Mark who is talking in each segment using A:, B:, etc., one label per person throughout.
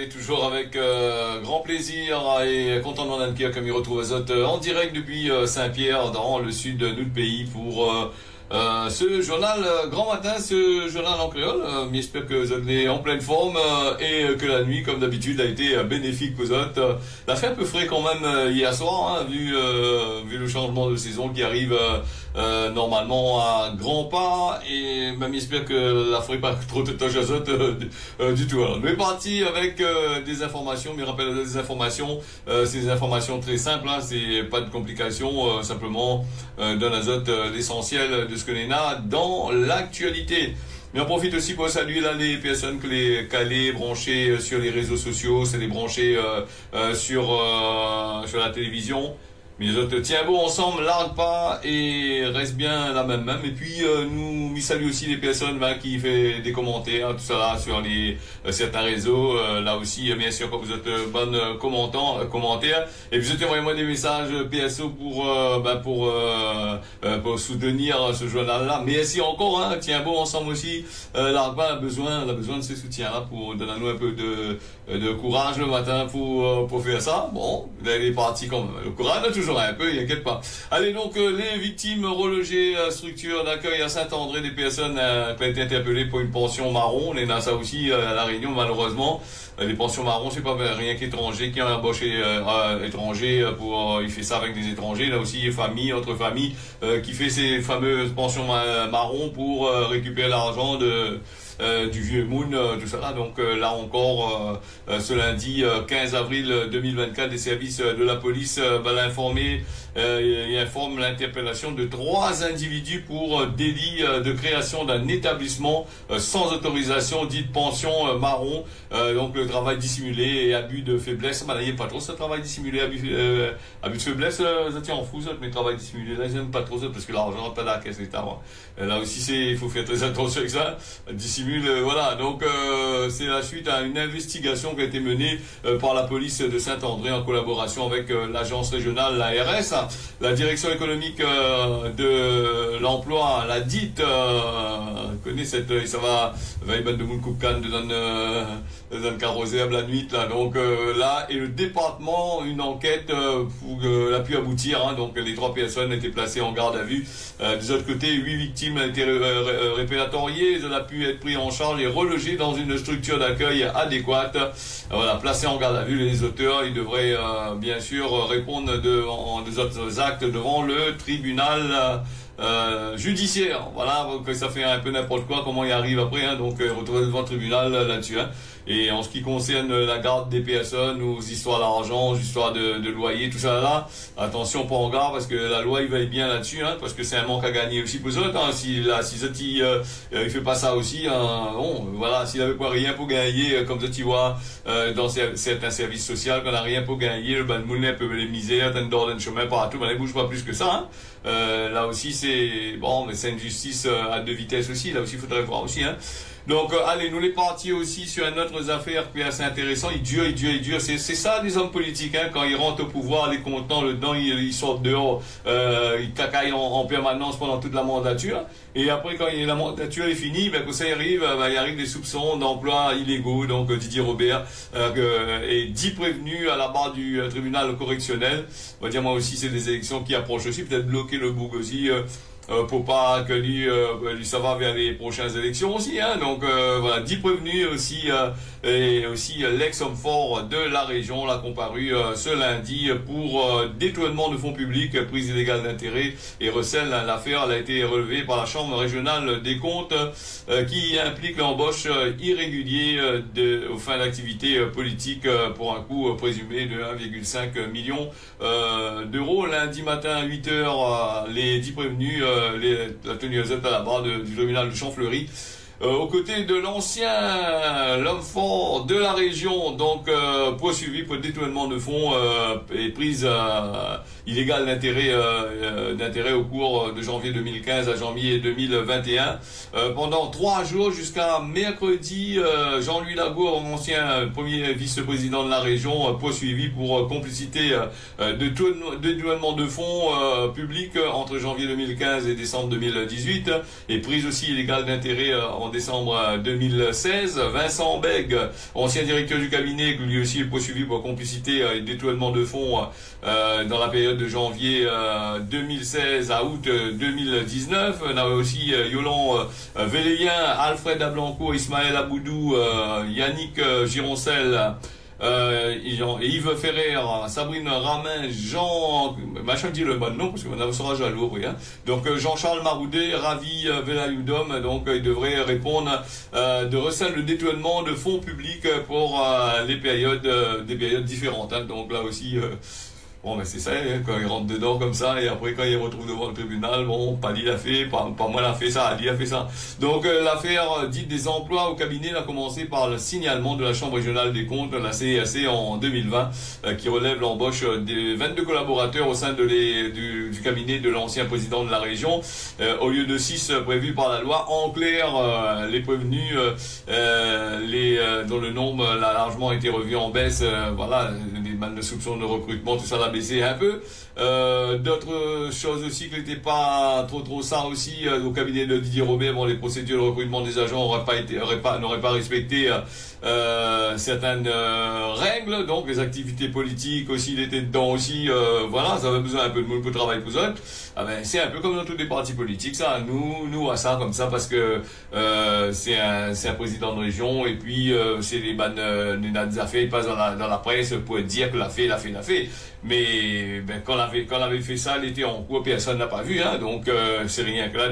A: oui, toujours avec grand plaisir et content de m'en accueillir comme il retrouve Azot en direct depuis Saint-Pierre dans le sud de notre pays pour ce journal grand matin, ce journal en créole. J'espère que vous êtes en pleine forme et que la nuit, comme d'habitude, a été bénéfique pour vous. La fait un peu frais quand même hier soir, hein, vu le changement de saison qui arrive normalement à grands pas, et même j'espère que la ferait pas trop de tâches azote du tout. Alors, nous sommes partis avec des informations, mais rappelle des informations, c'est des informations très simples, hein, c'est pas de complications, simplement d'un azote l'essentiel de ce que l'on a dans l'actualité. Mais on profite aussi pour saluer là les personnes que les calés branchées sur les réseaux sociaux, c'est les branchés sur la télévision. Mais les autres, tiens bon ensemble, largue pas et reste bien la même. Et puis nous saluons aussi les personnes là, qui fait des commentaires, tout ça là sur les certains réseaux. Là aussi, bien sûr, quand vous êtes bonnes commentaires. Et puis envoyez-moi des messages PSO pour soutenir ce journal là. Mais si encore, hein, tiens bon ensemble aussi, largue pas a besoin de ce soutien là pour donner nous un peu de courage le matin pour faire ça. Bon, vous allez partir comme le courage toujours un peu, il inquiète pas. Allez donc les victimes relogées structure d'accueil à Saint-André, des personnes qui ont été interpellées pour une pension marron. On est dans ça aussi à la Réunion malheureusement. Les pensions marron, c'est pas rien qu'étranger qui a embauché étranger pour il fait ça avec des étrangers. Là aussi famille entre familles qui fait ces fameuses pensions marron pour récupérer l'argent du vieux Moon, tout ça là. Donc là encore, ce lundi 15 avril 2024, les services de la police l'informer et informe l'interpellation de 3 individus pour délit de création d'un établissement sans autorisation, dite pension marron. Donc le travail dissimulé et abus de faiblesse. Il n'y a pas trop ce travail dissimulé, abus de faiblesse, ça tient en fou ça, mais travail dissimulé là, j'aime pas trop ça parce que l'argent n'est pas là, qu'est-ce que là aussi il faut faire très attention avec ça. Voilà, donc c'est la suite à une investigation qui a été menée par la police de Saint-André en collaboration avec l'agence régionale, l'ARS, la direction économique de l'emploi, la dite, connaît cette, ça va y battre de moun coupe-canne dans un carrossé à la nuit, là, donc là, et le département, une enquête a pu aboutir, hein, donc les 3 personnes étaient placées en garde à vue. Des autres côtés, 8 victimes ont été répertoriées, ils ont pu être pris en charge et relogés dans une structure d'accueil adéquate. Voilà, placés en garde à vue, les auteurs, ils devraient bien sûr répondre des autres actes devant le tribunal judiciaire. Voilà, donc ça fait un peu n'importe quoi, comment il arrive après, hein, donc retrouver devant le tribunal là-dessus. Hein. Et en ce qui concerne la garde des personnes, aux histoires d'argent, aux histoires de loyer, tout ça là, attention, pas en garde, parce que la loi il veille bien là-dessus, hein, parce que c'est un manque à gagner aussi pour eux, hein, si il fait pas ça aussi, hein, bon, voilà, s'il avait pas rien pour gagner, comme ça tu vois, dans certains services sociaux, qu'on a rien pour gagner, le ban de moulin peut les misères, t'as une d'ordre de chemin partout, ben, ne bouge pas plus que ça, hein. Là aussi c'est, bon, mais c'est une justice à 2 vitesses aussi, là aussi il faudrait voir aussi, hein. Donc, allez, nous les partis aussi sur une autre affaire qui est assez intéressant. Il dure. C'est ça, les hommes politiques, hein. Quand ils rentrent au pouvoir, les comptants, le dedans, ils sortent dehors, ils cacaillent en permanence pendant toute la mandature. Et après, quand la mandature est finie, ben, quand ça arrive, il arrive des soupçons d'emploi illégaux. Donc, Didier Robert, et 10 prévenus à la barre du tribunal correctionnel. On va dire, moi aussi, c'est des élections qui approchent aussi. Peut-être bloquer le bouc aussi, pour pas que lui ça va vers les prochaines élections aussi, hein. Donc voilà, 10 prévenus aussi, et aussi l'ex-homme fort de la région l'a comparu ce lundi pour détournement de fonds publics, prise illégale d'intérêt et recel. L'affaire a été relevée par la Chambre régionale des comptes qui implique l'embauche irrégulière aux fins d'activité politique pour un coût présumé de 1,5 million d'euros. Lundi matin à 8 h, les 10 prévenus la tenue à la barre du tribunal de Champfleury, aux côtés de l'homme fort de la région, donc poursuivi pour détournement de fonds et prise illégale d'intérêt au cours de janvier 2015 à janvier 2021. Pendant 3 jours jusqu'à mercredi, Jean-Louis Lagour, ancien premier vice-président de la région, poursuivi pour complicité de détournement de fonds publics entre janvier 2015 et décembre 2018, et prise aussi illégale d'intérêt en décembre 2016. Vincent Bègue, ancien directeur du cabinet, lui aussi est poursuivi pour complicité et détournement de fonds dans la période de janvier 2016 à août 2019. On avait aussi Yolande Véléien, Alfred Ablanco, Ismaël Aboudou, Yannick Gironcel, Yves Ferrer, Sabrine Ramin, Jean, machin dit le bon nom parce qu'on sera jaloux, oui, hein. Donc Jean-Charles Maroudé, Ravi Velayoudom, donc il devrait répondre de recel de détournement de fonds publics pour des périodes différentes, hein. Donc là aussi bon, mais c'est ça, hein, quand il rentre dedans comme ça, et après quand il retrouve devant le tribunal, bon, pas lui l'a fait, pas moi l'a fait ça, Ali a fait ça. Donc l'affaire dite des emplois au cabinet a commencé par le signalement de la Chambre régionale des comptes, la CRC, en 2020, qui relève l'embauche des 22 collaborateurs au sein du cabinet de l'ancien président de la région, au lieu de 6 prévus par la loi. En clair, les prévenus, dont le nombre a largement été revu en baisse, voilà, les mal de soupçons de recrutement, tout ça l'a baissé un peu. D'autres choses aussi qui n'étaient pas trop ça aussi au cabinet de Didier Robert. Bon, les procédures de recrutement des agents n'auraient pas respecté certaines règles. Donc les activités politiques aussi, il était dedans aussi. Voilà, ça avait besoin un peu de monde pour travailler pour eux. Ah ben, c'est un peu comme dans tous les partis politiques, ça. Nous à ça comme ça parce que c'est un président de région et puis c'est les affaires, ils passent dans la presse pour dire que l'a fait. Mais ben, quand on avait fait ça, elle était en cours, personne n'a pas vu, hein. Donc c'est rien que là,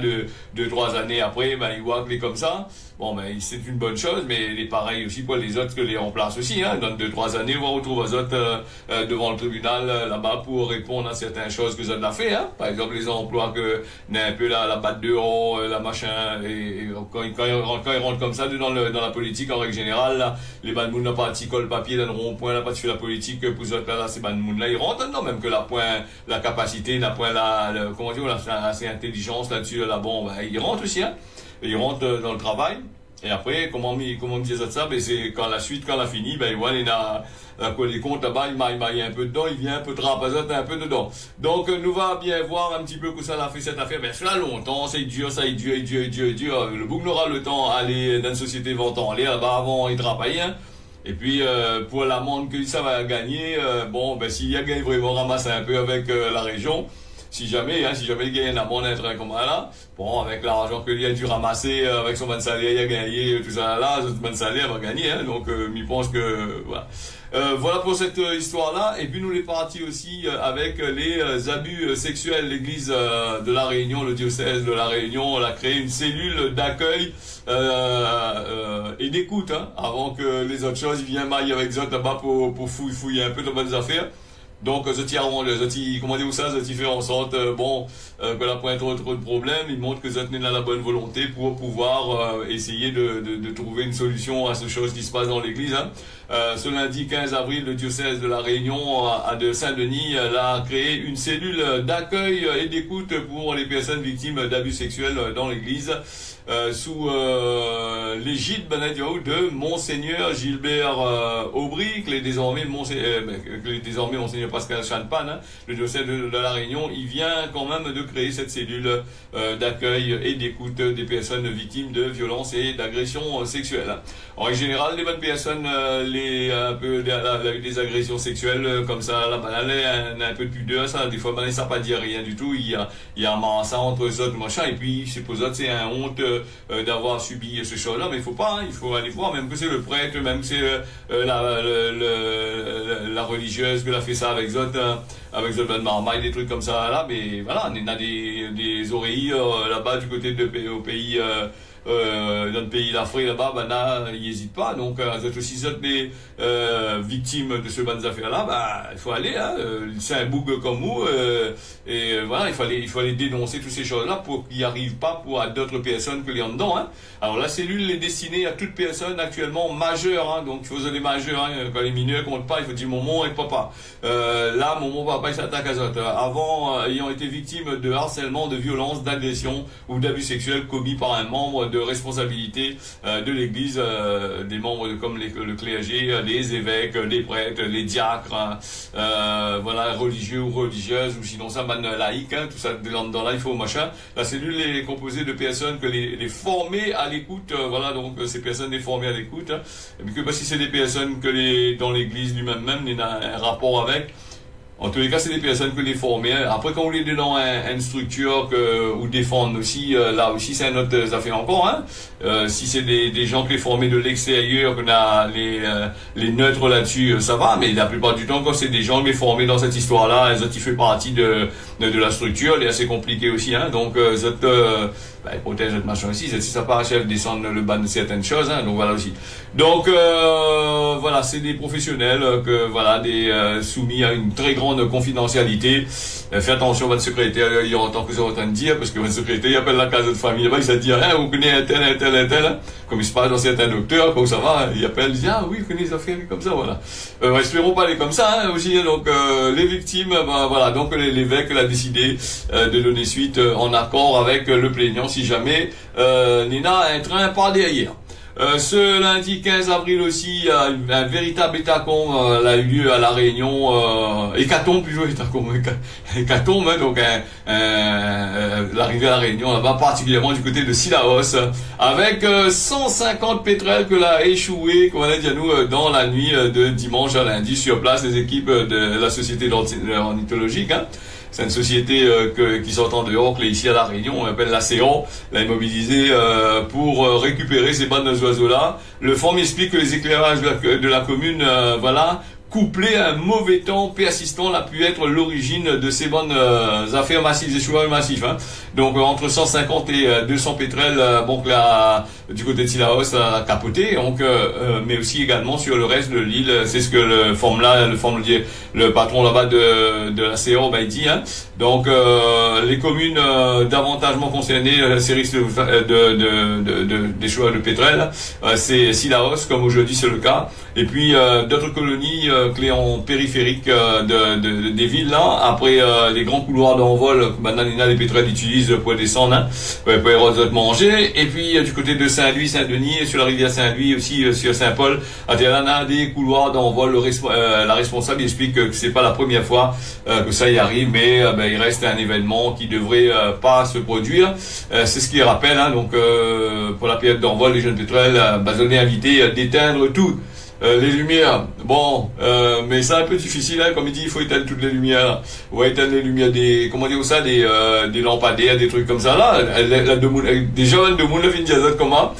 A: 2-3 années après, ben, il voit que les comme ça. Bon, ben, c'est une bonne chose, mais il est pareil aussi pour les autres que les en place aussi, hein. Dans 2-3 années, on va retrouver les autres devant le tribunal là-bas pour répondre à certaines choses que les autres ont fait, hein. Par exemple, les emplois que n'a un peu la batte de haut, la machin, et quand ils rentrent comme ça dans la politique en règle générale, là, les bandes n'ont pas de colle papier dans le rond-point, là, pas de fait la politique, pour les autres là, ces bandes là, ils rentrent, non, même que la capacité, comment dire, la intelligence là-dessus, là, bon, ben, ils rentrent aussi, hein. Ils rentrent dans le travail. Et après, comment me disait ça, ben c'est quand la fini, ben voilà, il a les comptes là-bas, il maille un peu dedans, il vient un peu trapazoter un peu dedans. Donc nous va bien voir un petit peu que ça a fait cette affaire. Ben cela longtemps, c'est dur. Le bouc n'aura le temps d'aller dans une société vente en l'air, là-bas avant il travaille, hein. Et puis pour l'amende que ça va gagner, bon ben s'il y a gagné vraiment ramasser un peu avec la région. Si jamais il gagne une amende un truc comme là, bon, avec l'argent qu'il a dû ramasser, avec son bon salaire, il a gagné, tout ça là, son bon salaire va gagner, hein, donc, il pense que, voilà. Voilà pour cette histoire-là. Et puis nous les partis aussi avec les abus sexuels. L'église de la Réunion, le diocèse de la Réunion, on a créé une cellule d'accueil et d'écoute, hein, avant que les autres choses, ils viennent mailler avec eux là-bas pour fouiller un peu de bonnes affaires. Donc, comment dire ça, fait en sorte, que la point trop de problèmes, il montre que vous êtes dans la bonne volonté pour pouvoir essayer de trouver une solution à ces choses qui se passent dans l'église, hein. Ce lundi 15 avril, le diocèse de la Réunion de Saint-Denis a créé une cellule d'accueil et d'écoute pour les personnes victimes d'abus sexuels dans l'église, sous l'égide de Monseigneur Gilbert Aubry, que les désormais Monseigneur Pascal Chanpan, hein, le diocèse de la Réunion, il vient quand même de créer cette cellule d'accueil et d'écoute des personnes victimes de violences et d'agressions sexuelles. En général, les bonnes personnes, des agressions sexuelles comme ça, là, un peu de pudeur, ça, des fois, ça pas dire rien du tout. Il y a un ça entre eux autres, machin, et puis, c'est pour eux autres, c'est un honte d'avoir subi ce chose-là, mais il faut pas, hein, il faut aller voir, même que c'est le prêtre, même que c'est la religieuse qui a fait ça avec Zot Marmaille, des trucs comme ça là, mais voilà, on a des oreilles là-bas du côté au pays dans le pays d'Afrique là-bas, ils n'hésitent pas. Donc, si vous êtes des victimes de ce bonnes affaires-là, il faut aller, hein, c'est un bouc comme vous, et voilà, il faut aller dénoncer toutes ces choses-là pour qu'il n'y arrive pas à d'autres personnes que les en dedans, hein. Alors, la cellule est destinée à toute personne actuellement majeure, hein, donc il faut des majeurs, hein, quand les mineurs comptent pas, il faut dire maman et papa. Là, maman, pas s'attaquer à ça. Avant, ayant été victime de harcèlement, de violence, d'agression ou d'abus sexuels commis par un membre de responsabilité de l'Église, des membres comme le clergé, les évêques, les prêtres, les diacres, voilà, religieux ou religieuses, ou sinon ça, laïque, tout ça, dans là, il faut machin. La cellule est composée de personnes que les formées à l'écoute, voilà, donc ces personnes les formées à l'écoute, et puis que si c'est des personnes que dans l'Église lui-même, il y a un rapport avec. En tous les cas, c'est des personnes que les former. Après, quand on est dans une structure ou défendre aussi, là aussi, c'est une autre affaire encore. Hein. Si c'est des gens qui les former de l'extérieur, qu'on a les neutres là-dessus, ça va. Mais la plupart du temps, quand c'est des gens qui les formés dans cette histoire-là, ils fait partie de la structure, elle est assez compliquée aussi. Hein. Donc, ils protègent notre machin aussi. Si ça part à chef, descendre le bas de certaines choses. Hein. Donc, voilà aussi. Donc, voilà, c'est des professionnels voilà, soumis à une très grande confidentialité. Faites attention à votre secrétaire, il entend que vous êtes en train de dire, parce que votre secrétaire, il appelle la case de famille, là-bas, il va dire, hein, vous connaissez un tel, un tel, un tel, comme il se passe dans certains docteurs, comme ça va, il appelle, il dit, ah oui, vous connaissez les affaires, comme ça, voilà. Espérons pas aller comme ça, hein, aussi, donc, les victimes, voilà, donc l'évêque a décidé de donner suite en accord avec le plaignant, si jamais Nina a un train par derrière. Ce lundi 15 avril aussi, un véritable hécatombe a eu lieu à La Réunion, hécatombe plutôt, hécatombe, hein, donc l'arrivée à La Réunion là-bas, particulièrement du côté de Sillaos, avec 150 pétrels que l'a échoué, comme on a dit à nous, dans la nuit de dimanche à lundi, sur place, les équipes de la société ornithologique, hein. C'est une société qui s'entend dehors, que ici à La Réunion, on appelle la CEON, l'a immobilisée pour récupérer ces bandes d'oiseaux-là. Le FORM explique que les éclairages de la commune, voilà, couplé à un mauvais temps persistant, l'a pu être l'origine de ces bonnes affaires massives, des échouages massifs. Hein. Donc entre 150 et 200 pétrels, donc là, du côté de Sillaos a capoté, donc, mais aussi également sur le reste de l'île. C'est ce que le patron là-bas de la CO dit. Hein. Donc les communes davantagement concernées, ces risques d'échouage de pétrel, c'est Sillaos, comme aujourd'hui c'est le cas. Et puis d'autres colonies clés en périphérique des villes là, après les grands couloirs d'envol que maintenant les pétrels utilisent pour descendre, hein, pour manger. Et puis du côté de Saint-Louis, Saint-Denis, et sur la rivière Saint-Louis aussi, sur Saint-Paul, à Terre, des couloirs d'envol. La responsable explique que c'est pas la première fois que ça y arrive, mais il reste un événement qui devrait pas se produire. C'est ce qu'il rappelle, hein, donc pour la période d'envol, les jeunes pétrels, on est invité d'éteindre tout. Les lumières, bon, mais c'est un peu difficile, hein, comme il dit, il faut éteindre toutes les lumières. On va éteindre les lumières des lampadaires, des trucs comme ça, là. Des jeunes de monde, fin de comment,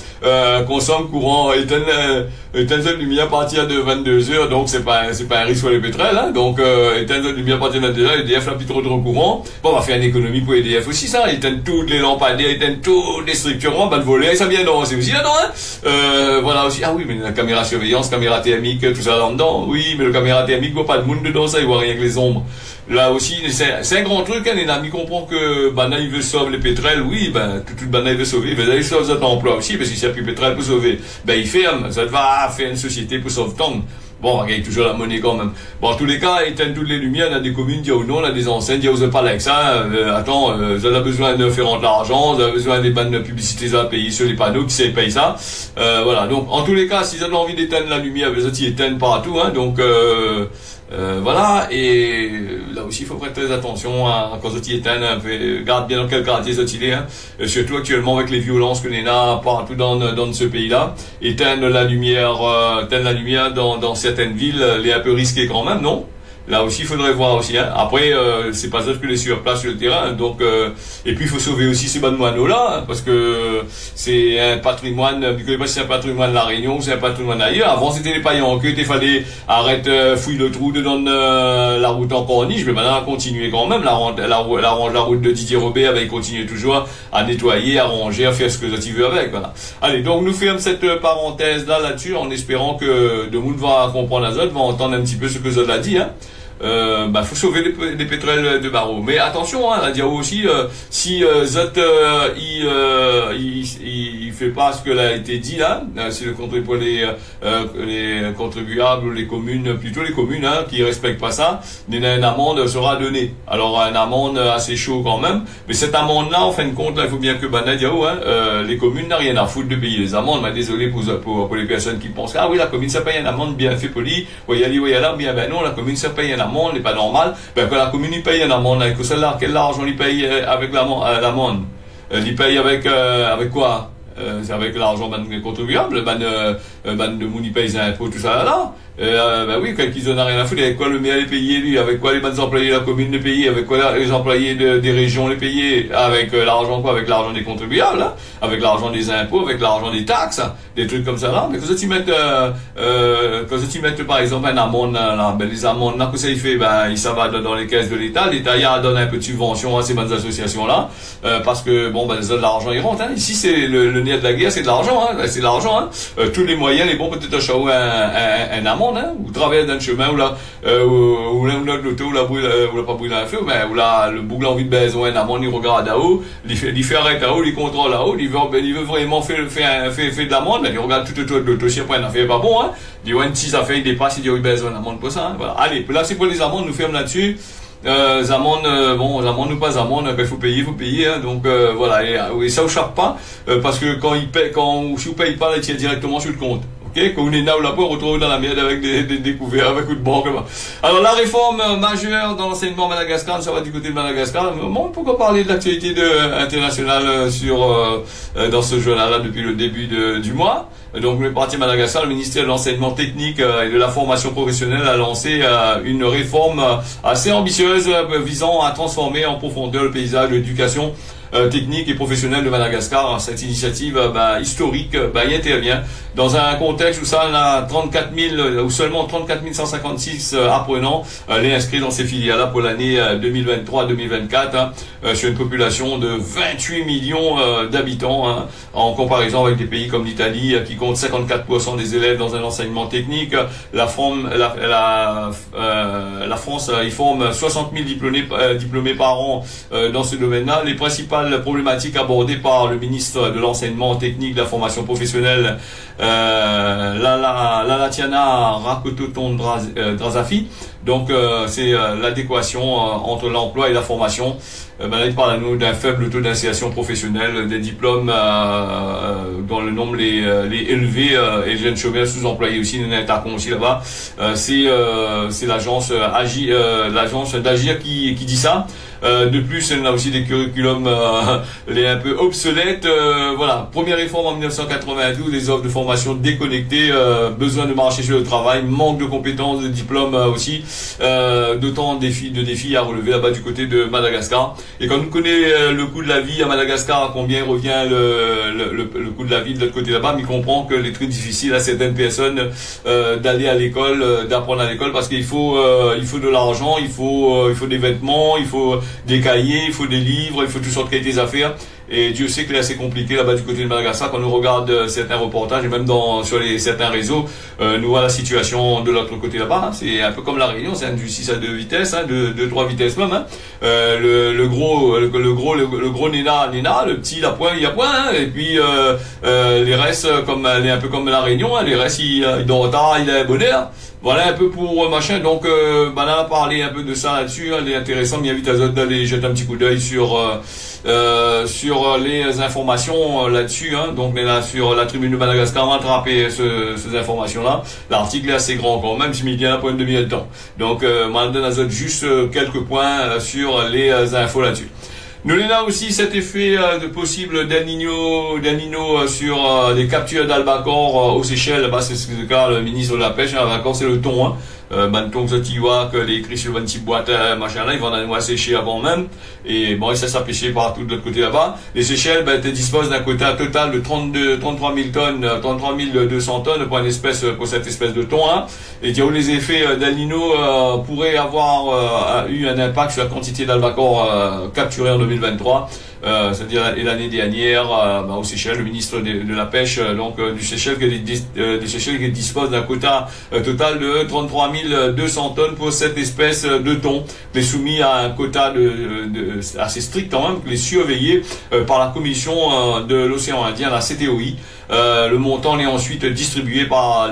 A: consomme courant, éteindre cette lumière à partir de 22h, donc c'est pas un risque pour les pétrels, hein. Donc, éteindre cette lumière à partir de 22h, EDF n'a plus trop de courant. Bon, on va faire une économie pour EDF aussi, ça. Éteindre toutes les lampadaires, éteindre toutes les structures, on va le voler, ça vient dans, c'est aussi là-dedans, hein. Voilà aussi. Ah oui, mais la caméra surveillance, caméra thermique, tout ça là-dedans. Oui, mais le caméra thermique, il voit pas de monde dedans, ça, il voit rien que les ombres. Là aussi, c'est un grand truc, hein, les amis comprennent que, il veut sauver les pétrels, oui, toute il veut sauver, mais il sauve cet emploi aussi, parce qu'il n'y a plus de pétrel pour sauver. Il ferme, ça va faire une société pour sauver tant. Bon, il y a toujours la monnaie quand même. Bon, en tous les cas, éteindre toutes les lumières, on a des communes, dire ou non, on a des enseignes, dire vous n'avez pas avec ça, attends, vous avez besoin de faire rentrer l'argent, vous avez besoin des bandes de publicité à payer sur les panneaux, qui savent payer ça. Voilà, donc, en tous les cas, si vous avez envie d'éteindre la lumière, vous allez éteindre partout, hein, donc, voilà, et là aussi il faut prêter attention à quand vous éteignent, garde bien dans quel quartier vous il est, hein, surtout actuellement avec les violences que l'on a partout dans ce pays-là, éteindre la lumière dans certaines villes, elle est un peu risquée quand même, non? Là aussi, il faudrait voir aussi. Hein. Après, c'est pas ça que les sur place sur le terrain. Donc, et puis il faut sauver aussi ces bandes moineaux-là, hein, parce que c'est un patrimoine. Je ne sais pas si c'est un patrimoine de La Réunion ou c'est un patrimoine ailleurs. Avant, c'était les paillons que il fallait arrêter, fouiller le trou dedans la route en corniche, mais maintenant, on a continué quand même. La route de Didier Robert, il continue toujours à nettoyer, à ranger, à faire ce que tu veux avec. Voilà. Allez, donc nous fermons cette parenthèse là-dessus, en espérant que de monde va comprendre la zone, va entendre un petit peu ce que Zod a dit. Hein. faut sauver les pétrels de barreau. Mais attention, hein, la Diao aussi, si Zot il fait pas ce que l'a été dit là, si le pour les contribuables ou les communes, plutôt les communes, hein, qui respectent pas ça, une amende sera donnée. Alors une amende assez chaud quand même, mais cette amende là, en fin de compte, là, il faut bien que Diao, hein, les communes n'ont rien à foutre de payer les amendes. Désolé pour les personnes qui pensent ah oui, la commune ça paye une amende bien fait poli, oui allez, oui là, bien ben non, la commune ça paye une amende, n'est pas normal. Ben quand la commune il paye une amende, avec celle-là, quel argent il paye avec l'amende? Il paye avec quoi? C'est avec l'argent des contribuables, de moun, il paye ses impôts, tout ça là. Oui, quand ils en ont rien à foutre, avec quoi le maire les payer, lui, avec quoi les bonnes employés de la commune les payer, avec quoi les employés des régions les payer, avec l'argent quoi, avec l'argent des contribuables, hein, avec l'argent des impôts, avec l'argent des taxes, hein, des trucs comme ça là. Mais quand tu mets par exemple une amende là, ben les amendes là que ça il fait, ben ça va dans les caisses de l'État donne un peu de subvention à ces bonnes associations là, parce que bon ben l'argent il rentre, hein. Ici c'est le nerf de la guerre, c'est de l'argent, hein, c'est de l'argent, hein. Tous les moyens, les bons peut-être acheter un amende, hein, ou travailler dans le chemin, ou l'auto, ou la pas brûler un feu, mais ou là, le boucle envie de besoin, un amende, il regarde là-haut, il fait arrêter là-haut, il contrôle là-haut, il veut vraiment faire de l'amende, mais il regarde tout autour de l'auto, si après, il n'a fait pas bon, hein. Il dit, ouais, si ça fait, il dépasse, il dit, oui, besoin d'amende pour ça, hein. Voilà. Allez, là, c'est pour les amendes, nous fermons là-dessus. Amendes, amendes ou pas amendes, ben faut payer, hein, donc voilà, et ça échappe pas, parce que si vous payez pas, là, il tire directement sur le compte. Okay? Quand on est là, on retrouve dans la merde avec des couverts, avec coup de banque. Alors la réforme majeure dans l'enseignement Madagascar, ça va du côté de Madagascar. Bon, pourquoi parler de l'actualité internationale dans ce journal-là depuis le début du mois? Donc le parti Madagascar, le ministère de l'enseignement technique et de la formation professionnelle a lancé une réforme assez ambitieuse visant à transformer en profondeur le paysage de l'éducation technique et professionnelle de Madagascar. Cette initiative historique y intervient dans un contexte où ça on a 34 000 ou seulement 34 156 apprenants les inscrits dans ces filières-là pour l'année 2023-2024, hein, sur une population de 28 millions d'habitants, hein, en comparaison avec des pays comme l'Italie qui compte 54% des élèves dans un enseignement technique. La France il forme 60 000 diplômés par an dans ce domaine-là. Les principales problématiques abordées par le ministre de l'enseignement technique, de la formation professionnelle, Lalatiana Rakototon-Drazafi. Donc c'est l'adéquation entre l'emploi et la formation. Il parle à nous d'un faible taux d'insertion professionnelle, des diplômes dont le nombre les élevé, et les jeunes chômeurs sous-employés aussi, nous attaquons aussi là-bas. C'est l'agence d'Agir qui dit ça. De plus, on a aussi des curriculums les un peu obsolètes. Voilà, première réforme en 1992, les offres de formation déconnectées, besoin de marcher sur le travail, manque de compétences, de diplômes aussi, d'autant de défis à relever là-bas du côté de Madagascar. Et quand on connaît le coût de la vie à Madagascar, combien revient le coût de la vie de l'autre côté là-bas, mais on comprend que les trucs difficiles à certaines personnes d'aller à l'école, d'apprendre à l'école, parce qu'il faut de l'argent, il faut des vêtements, il faut des cahiers, il faut des livres, il faut toutes sortes de qualités d'affaires. Et Dieu sait que c'est assez compliqué là-bas du côté de Madagascar. Quand on regarde certains reportages et même sur certains réseaux, nous voit la situation de l'autre côté là-bas. Hein. C'est un peu comme la Réunion, c'est du 6 à 2 vitesses, hein, de 3 vitesses même. Hein. Le gros Néna, le petit il a point, hein. Et puis les restes comme un peu comme la Réunion, hein. Les restes il dort en retard, il est bonheur. Voilà un peu pour machin. Donc on a parlé un peu de ça là-dessus, hein. Il est intéressant, mais invite à autres d'aller jeter un petit coup d'œil sur les informations là-dessus, hein. Donc là sur la tribune de Madagascar, on va attraper ces informations-là. L'article est assez grand quand même, si il vient à point de demi de temps. Donc on donne à autres juste quelques points sur les infos là-dessus. Nous avons aussi cet effet de possible d'El Niño sur les captures d'albacores aux Seychelles. C'est ce que le cas le ministre de la Pêche. L'albacore c'est le thon, hein. Thon que les écrits sur une petite boîte, machin là, ils vont aller sécher avant même. Et bon, ça pêcher partout de l'autre côté là-bas. Les Seychelles, disposent d'un quota total de 33 000 tonnes, 33 200 tonnes pour cette espèce de thon, hein. Et dire les effets d'El Niño pourraient avoir eu un impact sur la quantité d'albacores capturés en 2023. c'est-à-dire et l'année dernière, aux Seychelles, le ministre de la Pêche, du Seychelles, des Seychelles qui dispose d'un quota total de 33 200 tonnes pour cette espèce de thon, mais soumis à un quota assez strict quand même, qui est surveillé par la commission de l'océan Indien, la CTOI. Le montant est ensuite distribué par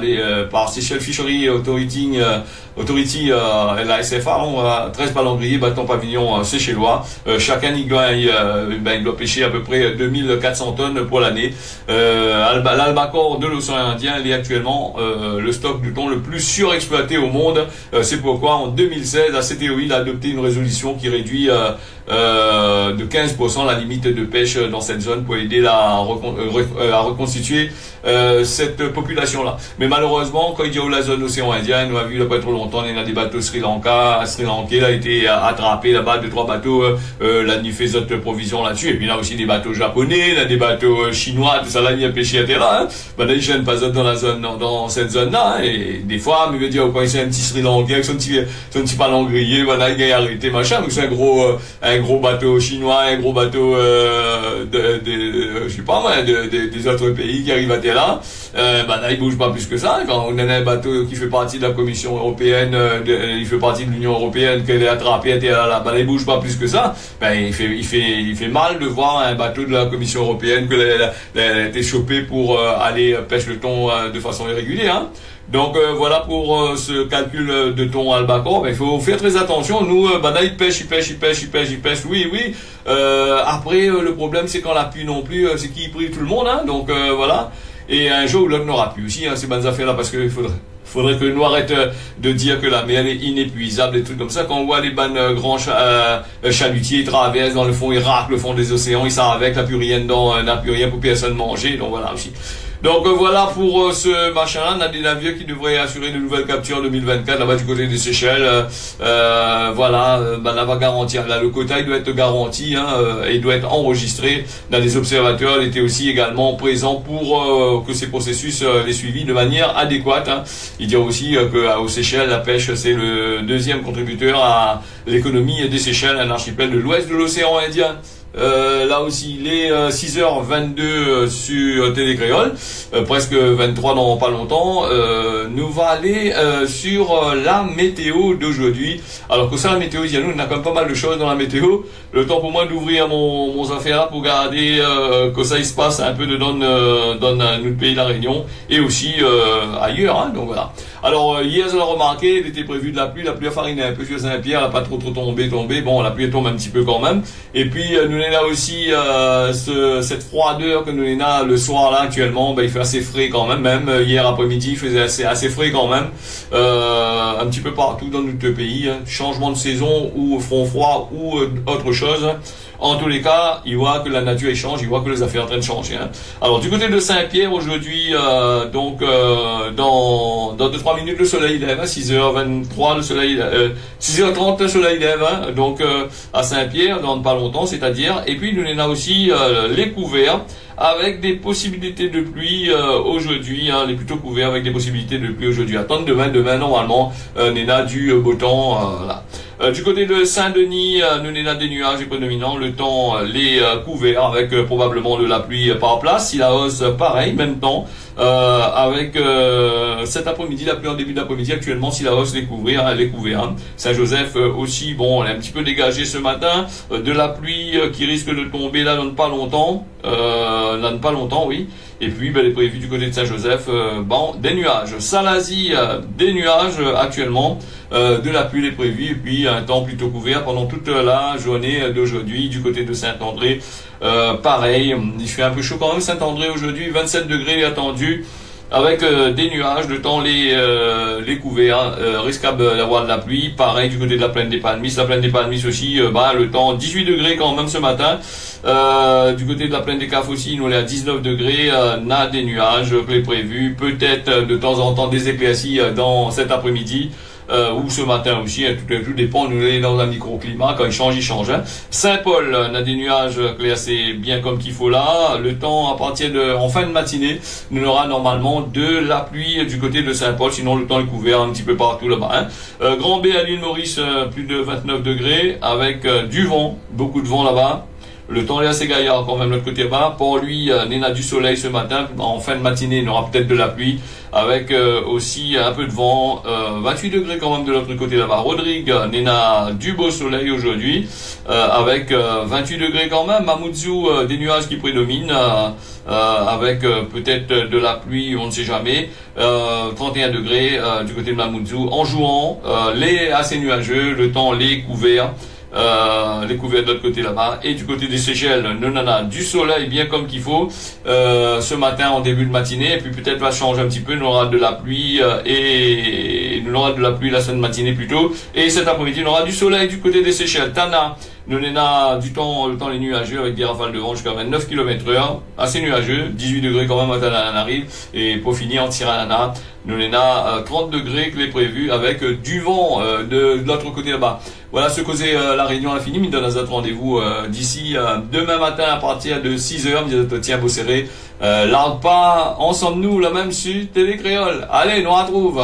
A: Seychelles Fishery Authority, la SFA, 13 palangriers bâtons pavillon séchellois. Chacun il doit pêcher à peu près 2400 tonnes pour l'année. L'albacore de l'océan Indien est actuellement le stock de thon le plus surexploité au monde. C'est pourquoi en 2016 la CTOI a adopté une résolution qui réduit de 15% la limite de pêche dans cette zone pour aider à reconstituer cette population-là. Mais malheureusement, quand il dit la zone océan Indien, on a vu il n'y a pas trop longtemps, il y a des bateaux Sri Lankais a été attrapé là-bas, 2-3 bateaux, là, il fait d'autres provisions là-dessus. Et puis là aussi des bateaux japonais, il y a des bateaux chinois, tout ça là, il y a pêché à terre là. Là, ils gênent pas dans la zone, dans cette zone-là. Et des fois, il veut dire, quand il y a un petit Sri Lankais avec son petit palangrier, voilà, il a arrêté, machin. Donc c'est un gros bateau chinois, un gros bateau, je sais pas moi, des autres pays qui arrivent à terre là. Là, il bouge pas plus que ça. Quand on a un bateau qui fait partie de la Commission européenne, il fait partie de l'Union européenne, qu'elle est attrapée à terre là, il bouge pas plus que ça. Il fait mal de voir un bateau de la Commission européenne qu'elle a été chopée pour aller pêcher le thon de façon irrégulière. Hein. Donc voilà pour ce calcul de thon albacore. Il faut faire très attention. Nous, là, il pêche. Oui. Après, le problème, c'est quand la pluie non plus, c'est qui prive tout le monde. Hein. Donc voilà. Et un jour ou l'autre n'aura plus aussi ces bonnes affaires-là, parce qu'il faudrait que nous arrête de dire que la mer est inépuisable et tout comme ça. Quand on voit les bonnes grands chalutiers, ils traversent dans le fond, ils raclent le fond des océans, ils s'en avec, n'a plus rien dedans, n'a plus rien pour personne manger. Donc voilà aussi. Donc voilà pour ce machin-là. On a des navires qui devraient assurer de nouvelles captures en 2024 là-bas du côté des Seychelles. Là va garantir. Là, le quota il doit être garanti, et il doit être enregistré. Dans les observateurs, il était aussi également présent pour que ces processus les suivis de manière adéquate. Hein. Il dit aussi qu'aux Seychelles, la pêche c'est le deuxième contributeur à l'économie des Seychelles, un archipel de l'ouest de l'océan Indien. Là aussi, il est 6h22 sur Télé Créole, presque 23 dans pas longtemps. Nous va aller sur la météo d'aujourd'hui. Alors que ça, la météo, il y a nous, on a quand même pas mal de choses dans la météo. Le temps pour moi d'ouvrir mon affaire là pour garder que ça il se passe un peu dans notre pays de la Réunion et aussi ailleurs. Hein, donc voilà. Alors hier, on a remarqué, il était prévu de la pluie a fariné un peu sur Saint-Pierre, elle n'a pas trop tombé. Bon, la pluie tombe un petit peu quand même. Et puis nous on a aussi cette froideur que nous on a le soir là actuellement. Il fait assez frais quand même hier après-midi, il faisait assez frais quand même. Un petit peu partout dans notre pays. Hein. Changement de saison ou front froid ou autre chose. En tous les cas, il voit que la nature change, il voit que les affaires sont en train de changer. Hein. Alors du côté de Saint-Pierre aujourd'hui, dans 2-3 minutes le soleil lève, hein, 6h23 le soleil, 6h30 le soleil lève, hein, donc à Saint-Pierre dans pas longtemps, c'est-à-dire. Et puis nous on a aussi les couverts avec des possibilités de pluie aujourd'hui, hein, les plutôt couverts avec des possibilités de pluie aujourd'hui. Attendre demain normalement, on a du beau temps. Là. Du côté de Saint-Denis, nous on a des nuages prédominants, le temps les couverts avec probablement de la pluie par place. Il a hausse pareil, même temps, avec cet après-midi, la pluie en début d'après-midi actuellement, si la hausse les couvrir, elle est couverte. Hein. Saint-Joseph aussi, bon, elle est un petit peu dégagée ce matin, de la pluie qui risque de tomber là dans pas longtemps, oui. Et puis, elle est prévue du côté de Saint-Joseph, des nuages. Salazie, des nuages actuellement, de la pluie est prévue, et puis un temps plutôt couvert pendant toute la journée d'aujourd'hui du côté de Saint-André. Pareil, il fait un peu chaud quand même Saint-André aujourd'hui, 27 degrés attendu. Avec des nuages, le temps les couverts, risquable d'avoir de la pluie. Pareil du côté de la plaine des Palmistes. La plaine des Palmistes aussi, le temps 18 degrés quand même ce matin. Du côté de la plaine des Cafes aussi, nous on est à 19 degrés, n'a des nuages que les prévus. Peut-être de temps en temps des éclaircies dans cet après-midi. Ou ce matin aussi, hein, tout dépend, nous sommes dans un microclimat, quand il change. Hein. Saint-Paul, on a des nuages clairs, c'est bien comme qu'il faut là. Le temps, en fin de matinée, nous aura normalement de la pluie du côté de Saint-Paul, sinon le temps est couvert un petit peu partout là-bas. Hein. Grand B à l'île Maurice, plus de 29 degrés, avec du vent, beaucoup de vent là-bas. Le temps est assez gaillard quand même de l'autre côté bas. Pour lui, Nena du soleil ce matin. En fin de matinée, il y aura peut-être de la pluie avec aussi un peu de vent. 28 degrés quand même de l'autre côté là-bas. Rodrigue, Nena du beau soleil aujourd'hui avec 28 degrés quand même. Mamoudzou, des nuages qui prédominent avec peut-être de la pluie, on ne sait jamais. 31 degrés du côté de Mamoudzou. En jouant, les assez nuageux, le temps les couvert. Les couverts de l'autre côté là-bas, et du côté des Seychelles, Nonana, du soleil bien comme qu'il faut ce matin en début de matinée, et puis peut-être va changer un petit peu, nous aura de la pluie et nous aura de la pluie la semaine matinée plutôt, et cet après-midi on aura du soleil du côté des Seychelles. Tana, Nonana, le temps les nuageux avec des rafales de vent jusqu'à 29 km/h, assez nuageux, 18 degrés quand même à Tana arrive, et pour finir en Tirana, Nonana 30 degrés que les prévus avec du vent de l'autre côté là-bas. Voilà ce causait la réunion à l'infini. Il donne un rendez-vous d'ici demain matin à partir de 6h. Tiens, beau serré. Largue pas, ensemble nous, la même sur Télé Créole. Allez, nous on retrouve.